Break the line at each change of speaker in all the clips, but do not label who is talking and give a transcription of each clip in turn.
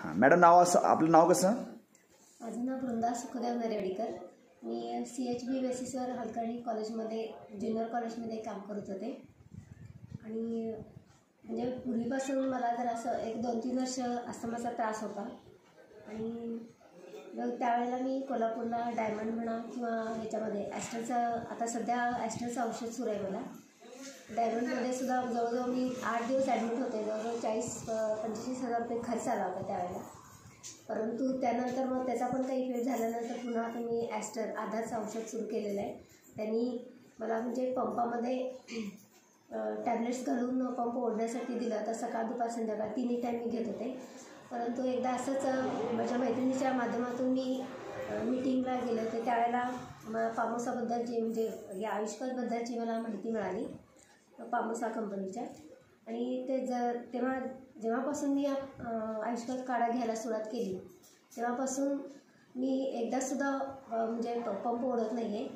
हां मॅडम, आपलं नाव कसं?
माझं नाव वृंदा सुखदेव नरेवाडीकर. मी CHB बेसिसवर हलकर्णी कॉलेजमध्ये ज्युनियर कॉलेजमध्ये काम करत होते. आणि म्हणजे पूर्वीपासून मला जर असं 1-2-3 वर्ष अस्थमाचा त्रास होता. आणि त्यावेळेला मी कोल्हापूरला डायमंड म्हणा किंवा ह्याच्यामध्ये ॲस्ट्रलचं, आता सध्या ॲस्ट्रलचं औषध सुरू आहे मला. डायमंडमध्ये सुद्धा जवळजवळ मी 8 दिवस ॲडमिट होते. जवळजवळ 40-45 हजार रुपये खर्च आला होता त्यावेळेला. परंतु त्यानंतर मग त्याचा पण काही इफेक्ट झाल्यानंतर पुन्हा आता मी आधारचं औषध सुरू केलेलं आहे. त्यांनी मला म्हणजे पंपामध्ये टॅब्लेट्स घालून पंप ओढण्यासाठी दिलं. तर सकाळ दुपार संध्याकाळ 3 टाईम मी घेत होते. परंतु एकदा असंच माझ्या मैत्रिणीच्या माध्यमातून मी मीटिंगला गेले होते. त्यावेळेला पामोसाबद्दलची म्हणजे या आयुष्कालबद्दलची मला माहिती मिळाली पामोसा कंपनीच्या. आणि जेव्हापासून मी आयुष्काल काढा घ्यायला सुरुवात केली तेव्हापासून मी एकदासुद्धा म्हणजे पंप ओढत नाही आहे.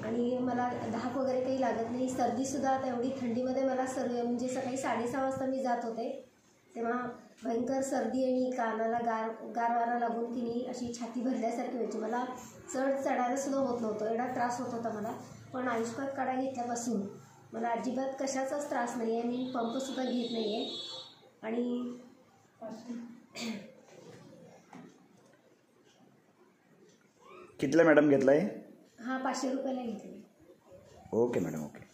आणि मला धाप वगैरे काही लागत नाही. सर्दीसुद्धा आता एवढी थंडीमध्ये मला म्हणजे सकाळी 6:30 वाजता मी जात होते तेव्हा भयंकर सर्दी आणि कानाला गार वारा लागून की नाही अशी छाती भरल्यासारखी व्हायची. मला चढायलासुद्धा होत नव्हतं, एवढा त्रास होत होता मला. पण आयुष्काल काढा घेतल्यापासून मला अजिबात कशाचाच त्रास नाही आहे. मी पंपसुद्धा घेत नाही आहे. आणि
कितीला मॅडम घेतला आहे?
हा 500 रुपयाला घेतले.
Okay madam, okay.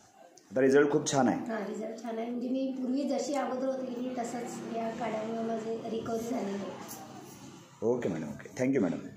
आता रिझल्ट खूप छान आहे.
हां, रिझल्ट छान आहे. म्हणजे मी पूर्वी जशी अगोदर होती की तसंच या काढ्यामुळे माझे रिकव्हरी झालेली आहे.
Okay madam, okay. Thank you madam.